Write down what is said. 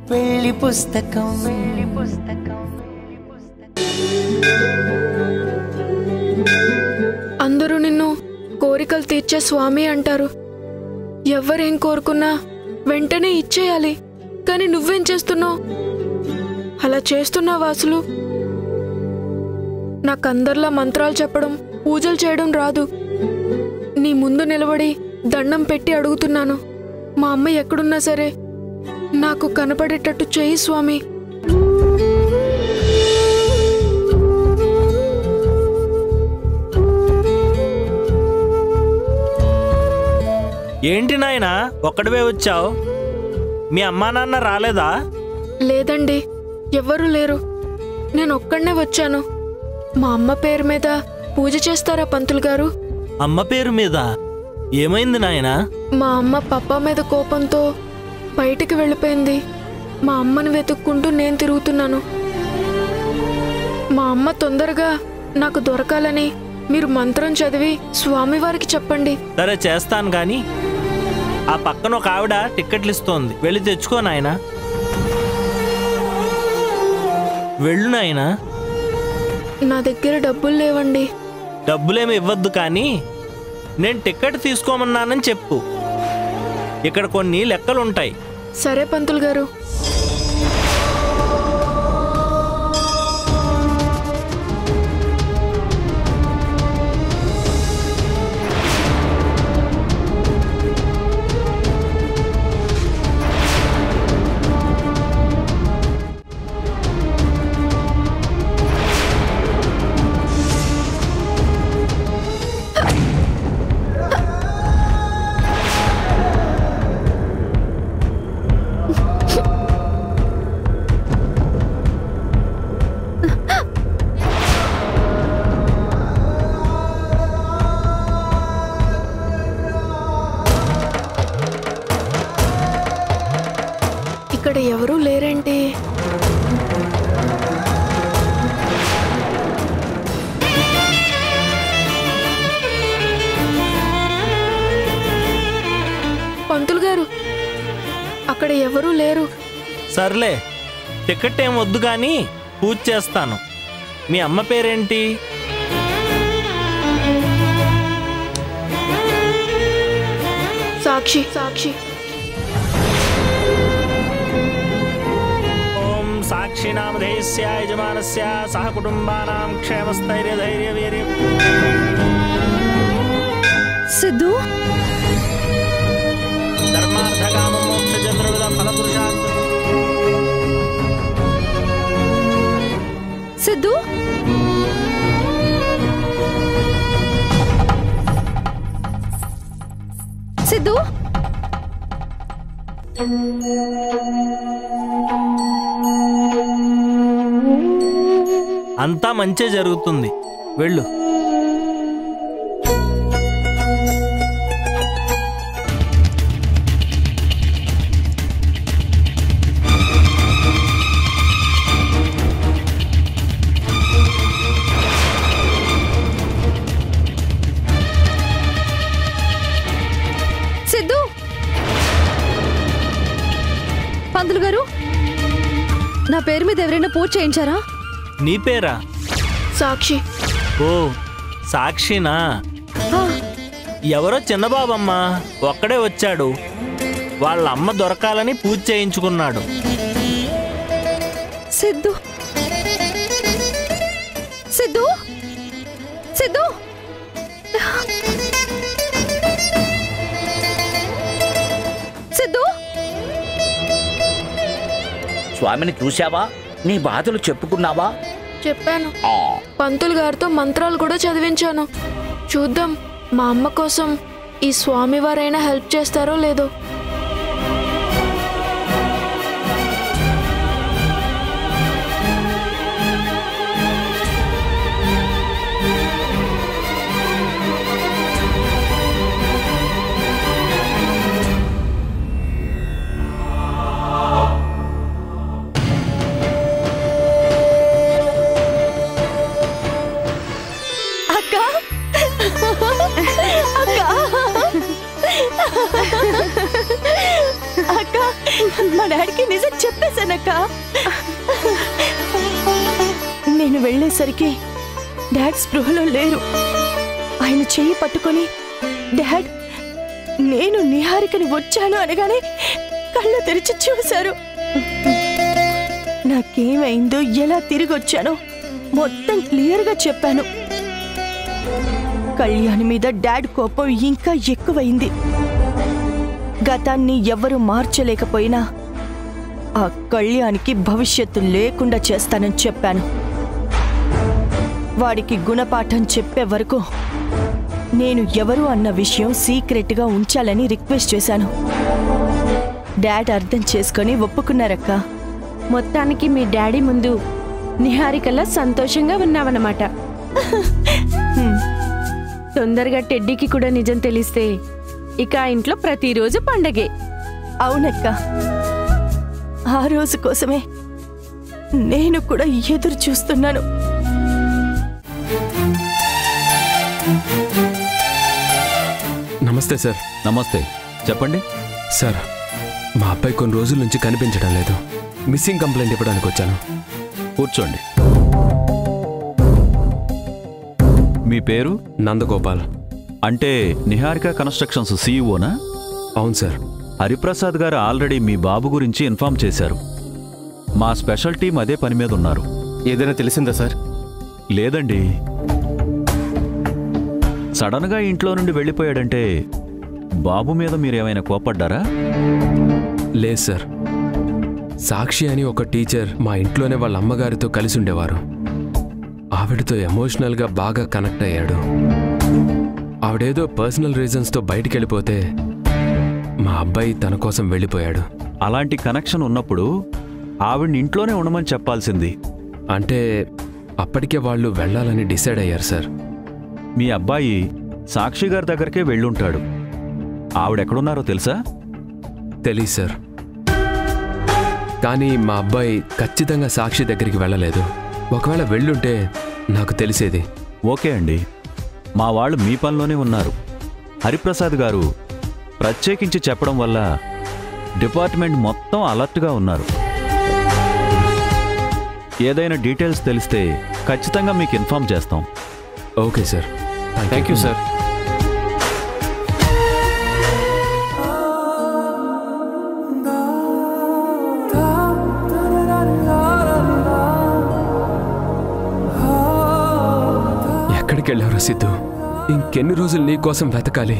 పెళ్లి పుస్తకం అందరూ నిన్ను కోరికలు తీర్చే స్వామి అంటారు. ఎవరేం కోరుకున్నా వెంటనే ఇచ్చేయాలి. కానీ నువ్వేం చేస్తున్నావు? అలా చేస్తున్నావా అసలు? నాకందరిలా మంత్రాలు చెప్పడం, పూజలు చేయడం రాదు. నీ ముందు నిలబడి దండం పెట్టి అడుగుతున్నాను. మా అమ్మ ఎక్కడున్నా సరే నాకు కనపడేటట్టు చేయి స్వామి. ఏంటి నాయనా ఒక్కడివే వచ్చావు? మీ అమ్మా నాన్న రాలేదా? లేదండి, ఎవ్వరూ లేరు. నేను ఒక్కడనే వచ్చాను. మా అమ్మ పేరు మీద పూజ చేస్తారా పంతులు గారు? అమ్మ పేరు మీద ఏమైంది నాయనా? మా అమ్మ పప్పా మీద కోపంతో బయటికి వెళ్ళిపోయింది. మా అమ్మని వెతుక్కుంటూ నేను తిరుగుతున్నాను. మా అమ్మ తొందరగా నాకు దొరకాలని మీరు మంత్రం చదివి స్వామివారికి చెప్పండి. సరే చేస్తాను గాని ఆ పక్కన ఒక ఆవిడ టిక్కెట్లు ఇస్తోంది, వెళ్ళి తెచ్చుకో నాయనా. వెళ్ళు నాయనా. నా దగ్గర డబ్బులు లేవండి. డబ్బులేమి ఇవ్వద్దు కానీ నేను టిక్కెట్ తీసుకోమన్నానని చెప్పు. ఇక్కడ కొన్ని లెక్కలుంటాయి. సరే పంతులు గారు. ఇక్కడ ఎవరూ లేరేంటి? పంతులు గారు, అక్కడ ఎవరూ లేరు. సర్లే, టికెట్ ఏం వద్దు కానీ పూజ చేస్తాను. మీ అమ్మ పేరేంటి? సాక్షి. సాక్షి. ఓం సాక్షినామధేయస్య యజమానస్య సహ కుటుంబానాం క్షేమస్థైర్యధైర్యవీర్యం. సిద్ధు, ధర్మార్థకామ మోక్షచంద్రవిద ఫలపురుషార్థ. సిద్ధు, సిద్ధు, అంతా మంచే జరుగుతుంది, వెళ్ళు. సిద్ధు, పంతులు గారు, నా పేరు మీద ఎవరైనా పూజ చేయించారా? నీ పేరా? సాక్షి. ఓ సాక్షినా? ఎవరో చిన్నబాబమ్మ ఒక్కడే వచ్చాడు. వాళ్ళ అమ్మ దొరకాలని పూజ చేయించుకున్నాడు. సిద్ధు, సిద్ధు, సిద్ధు, సిద్ధు. స్వామిని చూశావా? నీ బాధలు చెప్పుకున్నావా? చెప్పాను. పంతులు గారితో మంత్రాలు కూడా చదివించాను. చూద్దాం మా అమ్మ కోసం ఈ స్వామివారైనా హెల్ప్ చేస్తారో లేదో. అక్క, మా డాడీకి నిజం చెప్పేసా చేశానక్క. నేను వెళ్ళేసరికి డాడ్ స్పృహలో లేరు. ఆయన చెయ్యి పట్టుకొని, డాడ్ నేను నిహారికని వచ్చాను అనగానే కళ్ళు తెరిచి చూశారు. నాకేమైందో, ఎలా తిరిగి వచ్చానో మొత్తం క్లియర్గా చెప్పాను. కళ్యాణ్ మీద డాడ్ కోపం ఇంకా ఎక్కువైంది. గతాన్ని ఎవరు మార్చలేకపోయినా ఆ కళ్యాణ్కి భవిష్యత్తు లేకుండా చేస్తానని చెప్పాను. వాడికి గుణపాఠం చెప్పే వరకు నేను ఎవరు అన్న విషయం సీక్రెట్గా ఉంచాలని రిక్వెస్ట్ చేశాను. డాడ్ అర్థం చేసుకొని ఒప్పుకున్నారక్క. మొత్తానికి మీ డాడీ ముందు నిహారికల్లా సంతోషంగా ఉన్నావన్నమాట. తొందరగా టెడ్డీకి కూడా నిజం తెలిస్తే ఇక ఆ ఇంట్లో ప్రతిరోజు పండగే. అవునక్క, ఆ రోజు కోసమే నేను కూడా ఎదురు చూస్తున్నాను. నమస్తే సార్. నమస్తే, చెప్పండి. సార్, మా అబ్బాయి కొన్ని రోజుల నుంచి కనిపించడం లేదు. మిస్సింగ్ కంప్లైంట్ ఇవ్వడానికి వచ్చాను. కూర్చోండి. మీ పేరు? నందగోపాల్. అంటే నిహారిక కన్స్ట్రక్షన్స్ సీఈఓనా? అవును సార్. హరిప్రసాద్ గారు ఆల్రెడీ మీ బాబు గురించి ఇన్ఫార్మ్ చేశారు. మా స్పెషల్ టీం అదే పని మీద ఉన్నారు. ఏదైనా తెలిసిందా సార్? లేదండి. సడన్గా ఇంట్లో నుండి వెళ్ళిపోయాడంటే బాబు మీద మీరేమైనా కోపడ్డారా? లేదు సార్. సాక్షి అని ఒక టీచర్ మా ఇంట్లోనే వాళ్ళ అమ్మగారితో కలిసి ఉండేవారు. ఆవిడతో ఎమోషనల్గా బాగా కనెక్ట్ అయ్యాడు. ఆవిడేదో పర్సనల్ రీజన్స్తో బయటికి వెళ్ళిపోతే మా అబ్బాయి తన కోసం వెళ్ళిపోయాడు. అలాంటి కనెక్షన్ ఉన్నప్పుడు ఆవిడ్ని ఇంట్లోనే ఉండమని చెప్పాల్సింది. అంటే అప్పటికే వాళ్ళు వెళ్ళాలని డిసైడ్ అయ్యారు సార్. మీ అబ్బాయి సాక్షి గారి దగ్గరికే వెళ్ళుంటాడు. ఆవిడెక్కడున్నారో తెలుసా? తెలీదు సార్. కానీ మా అబ్బాయి ఖచ్చితంగా సాక్షి దగ్గరికి వెళ్ళలేదు. ఒకవేళ వెళ్ళుంటే నాకు తెలిసేది. ఓకే అండి, మా వాళ్ళు మీ పనిలోనే ఉన్నారు. హరిప్రసాద్ గారు ప్రత్యేకించి చెప్పడం వల్ల డిపార్ట్మెంట్ మొత్తం అలర్ట్గా ఉన్నారు. ఏదైనా డీటెయిల్స్ తెలిస్తే ఖచ్చితంగా మీకు ఇన్ఫార్మ్ చేస్తాం. Okay sir. Thank you sir. ఎక్కడికి వెళ్ళావురా సిద్ధు? ఇంకెన్ని రోజులు నీ కోసం వెతకాలి?